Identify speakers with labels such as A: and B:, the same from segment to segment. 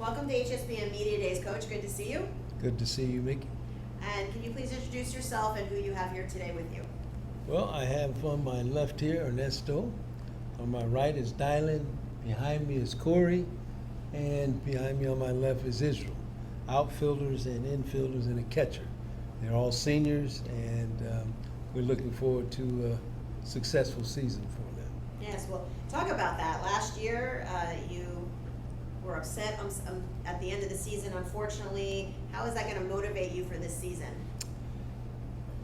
A: Welcome to HSBN Media Days, Coach. Good to see you.
B: Good to see you, Mickey.
A: And can you please introduce yourself and who you have here today with you?
B: Well, I have on my left here Ernesto. On my right is Dylan. Behind me is Corey. And behind me on my left is Israel. Outfielders and infielders and a catcher. They're all seniors, and we're looking forward to a successful season for them.
A: Yes, well, talk about that. Last year, you were upset at the end of the season, unfortunately. How is that going to motivate you for this season?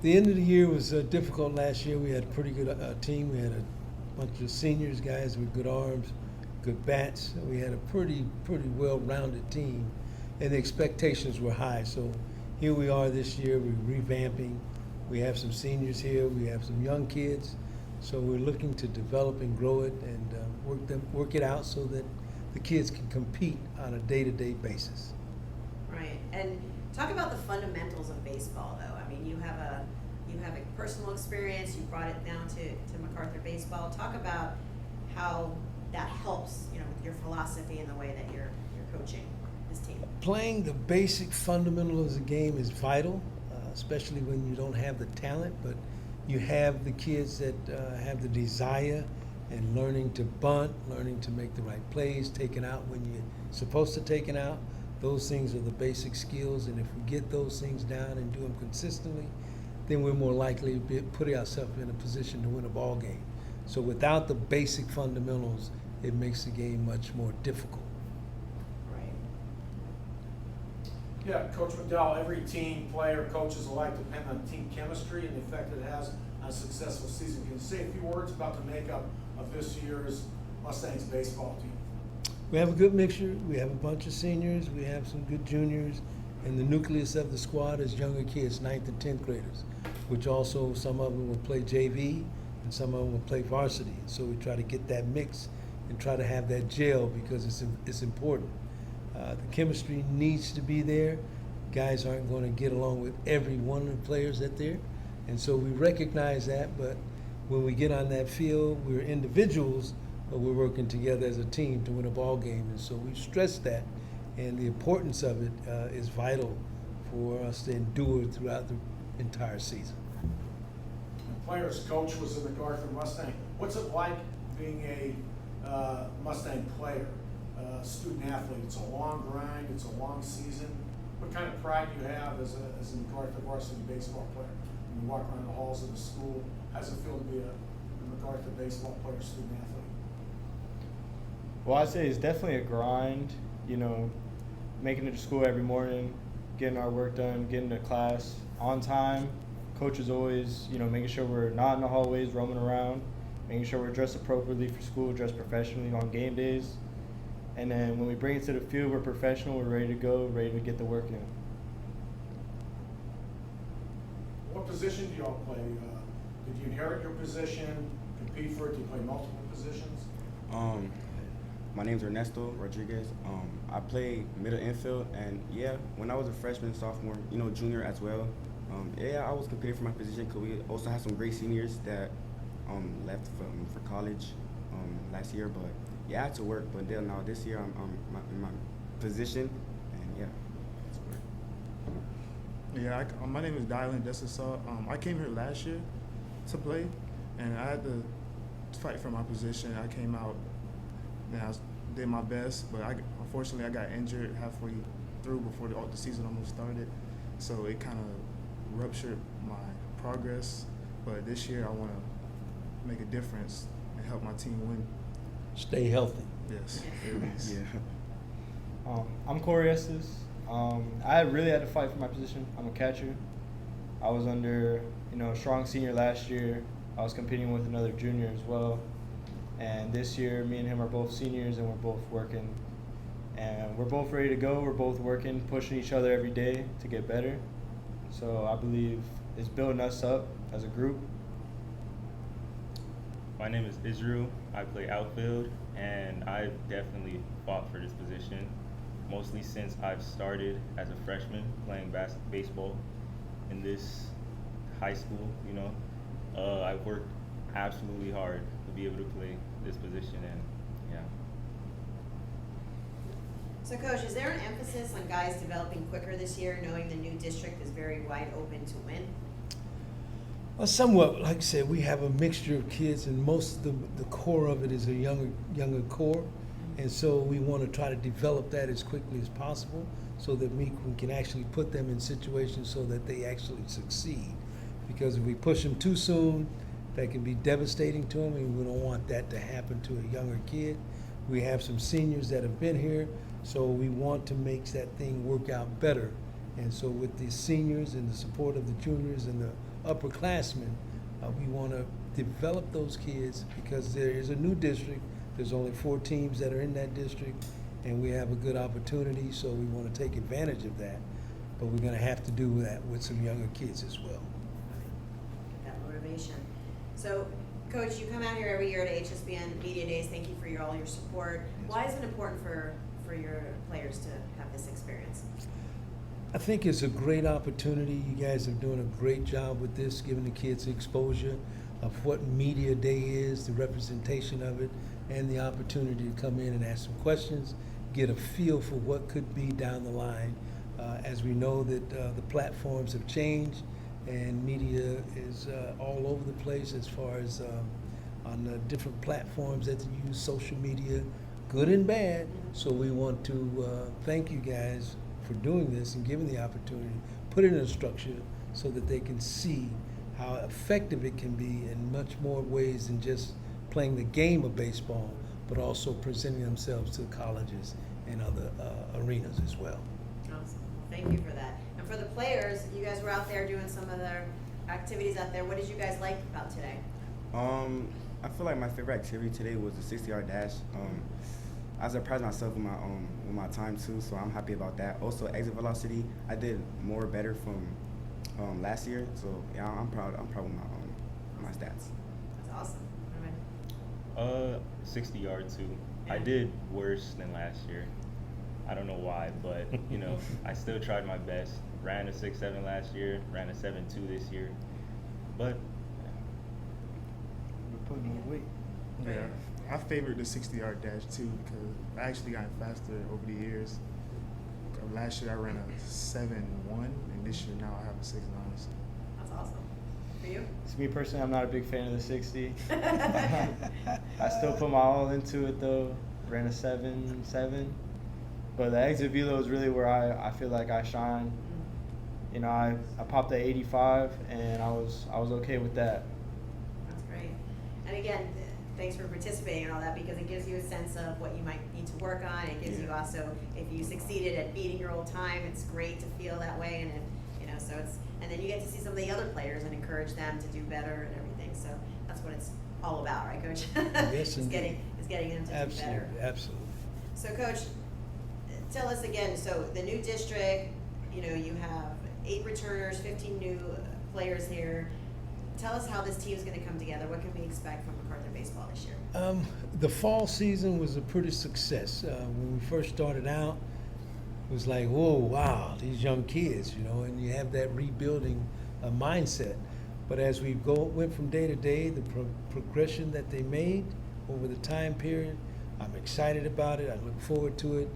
B: The end of the year was difficult last year. We had a pretty good team. We had a bunch of seniors, guys with good arms, good bats. We had a pretty well-rounded team, and the expectations were high. So here we are this year. We're revamping. We have some seniors here. We have some young kids. So we're looking to develop and grow it and work it out so that the kids can compete on a day-to-day basis.
A: Right, and talk about the fundamentals of baseball, though. I mean, you have a personal experience. You brought it down to McArthur baseball. Talk about how that helps, with your philosophy and the way that you're coaching this team.
B: Playing the basic fundamentals of the game is vital, especially when you don't have the talent, but you have the kids that have the desire and learning to bunt, learning to make the right plays, taking out when you're supposed to take it out. Those things are the basic skills, and if we get those things down and do them consistently, then we're more likely to be putting ourselves in a position to win a ball game. So without the basic fundamentals, it makes the game much more difficult.
A: Right.
C: Yeah, Coach McDowell, every team, player, coaches alike depend on team chemistry and the effect it has on a successful season. Can you say a few words about the makeup of this year's Mustangs baseball team?
B: We have a good mixture. We have a bunch of seniors. We have some good juniors. And the nucleus of the squad is younger kids, 9th and 10th graders, which also some of them will play JV and some of them will play varsity. So we try to get that mix and try to have that gel because it's important. The chemistry needs to be there. Guys aren't going to get along with every one of the players that there. And so we recognize that, but when we get on that field, we're individuals, but we're working together as a team to win a ball game. And so we stress that, and the importance of it is vital for us to endure throughout the entire season.
C: The player's coach was a McArthur Mustang. What's it like being a Mustang player, student athlete? It's a long grind, it's a long season. What kind of pride do you have as a McArthur varsity baseball player? When you walk around the halls of the school, how does it feel to be a McArthur baseball player, student athlete?
D: Well, I'd say it's definitely a grind, making it to school every morning, getting our work done, getting to class on time. Coach is always, making sure we're not in the hallways roaming around, making sure we're dressed appropriately for school, dressed professionally on game days. And then when we bring it to the field, we're professional, we're ready to go, ready to get the work in.
C: What position do y'all play? Did you inherit your position, compete for it? Do you play multiple positions?
E: My name's Ernesto Rodriguez. I play middle infield, and when I was a freshman, sophomore, junior as well. I was competing for my position because we also had some great seniors that left for college last year. But I had to work. But then now this year, I'm in my position, and it's work.
F: My name is Dylan Dessasaw. I came here last year to play, and I had to fight for my position. I came out and I did my best, but unfortunately I got injured halfway through before the season almost started. So it kind of ruptured my progress. But this year I want to make a difference and help my team win.
B: Stay healthy.
F: Yes, it is.
D: I'm Corey Estes. I really had to fight for my position. I'm a catcher. I was under, a strong senior last year. I was competing with another junior as well. And this year, me and him are both seniors, and we're both working. And we're both ready to go. We're both working, pushing each other every day to get better. So I believe it's building us up as a group.
G: My name is Israel. I play outfield, and I've definitely fought for this position, mostly since I've started as a freshman playing baseball in this high school. I've worked absolutely hard to be able to play this position, and
A: So Coach, is there an emphasis on guys developing quicker this year, knowing the new district is very wide open to win?
B: Well, somewhat, like I said, we have a mixture of kids, and most of the core of it is a younger core. And so we want to try to develop that as quickly as possible so that we can actually put them in situations so that they actually succeed. Because if we push them too soon, that can be devastating to them, and we don't want that to happen to a younger kid. We have some seniors that have been here, so we want to make that thing work out better. And so with the seniors and the support of the juniors and the upperclassmen, we want to develop those kids because there is a new district. There's only 4 teams that are in that district, and we have a good opportunity, so we want to take advantage of that. But we're going to have to do that with some younger kids as well.
A: Get that motivation. So, Coach, you come out here every year to HSBN Media Days. Thank you for all your support. Why is it important for your players to have this experience?
B: I think it's a great opportunity. You guys are doing a great job with this, giving the kids exposure of what Media Day is, the representation of it, and the opportunity to come in and ask some questions, get a feel for what could be down the line. As we know that the platforms have changed and media is all over the place as far as on the different platforms that you use social media, good and bad. So we want to thank you guys for doing this and giving the opportunity, put it in a structure so that they can see how effective it can be in much more ways than just playing the game of baseball, but also presenting themselves to colleges and other arenas as well.
A: Awesome. Thank you for that. And for the players, you guys were out there doing some of their activities out there. What did you guys like about today?
E: I feel like my favorite activity today was the 60-yard dash. I surprised myself with my time too, so I'm happy about that. Also, exit velocity, I did better from last year, so yeah, I'm proud with my stats.
A: That's awesome. All right.
G: 60-yard too. I did worse than last year. I don't know why, but you know, I still tried my best. Ran a 6.7 last year, ran a 7.2 this year, but
D: We're putting on weight.
F: Yeah, I favored the 60-yard dash too because I actually got faster over the years. Last year I ran a 7.1, and this year now I have a 6.9.
A: That's awesome. For you?
D: To me personally, I'm not a big fan of the 60. I still put my all into it though. Ran a 7.7. But the exit velo is really where I feel like I shine. You know, I popped at 85 and I was okay with that.
A: That's great. And again, thanks for participating in all that because it gives you a sense of what you might need to work on. It gives you also, if you succeeded at beating your old time, it's great to feel that way. And you know, so it's, and then you get to see some of the other players and encourage them to do better and everything. So that's what it's all about, right, Coach?
B: Yes,
A: it's
B: indeed.
A: getting them to
B: Absolutely,
A: do better.
B: absolutely.
A: So, Coach, tell us again. So, the new district, you know, you have 8 returners, 15 new players here. Tell us how this team is going to come together. What can we expect from McArthur baseball this year?
B: The fall season was a pretty success. When we first started out, it was like, whoa, wow, these young kids, you know, and you have that rebuilding mindset. But as we went from day to day, the progression that they made over the time period, I'm excited about it. I look forward to it.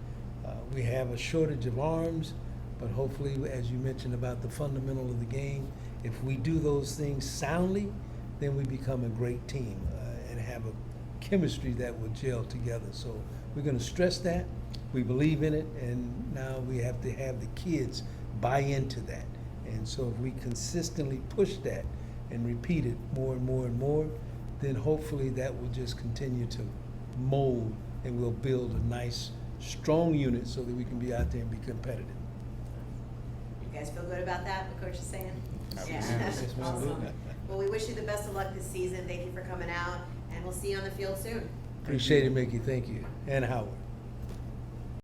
B: We have a shortage of arms, but hopefully, as you mentioned about the fundamental of the game, if we do those things soundly, then we become a great team and have a chemistry that will gel together. So we're going to stress that. We believe in it, and now we have to have the kids buy into that. And so if we consistently push that and repeat it more and more and more, then hopefully that will just continue to mold and we'll build a nice, strong unit so that we can be out there and be competitive.
A: You guys feel good about that, what Coach is saying?
G: Absolutely.
B: Yes,
A: Awesome. Well, we wish you the best of luck this season. Thank you for coming out, and we'll see you on the field soon.
B: Appreciate it, Mickey. Thank you. And Howard.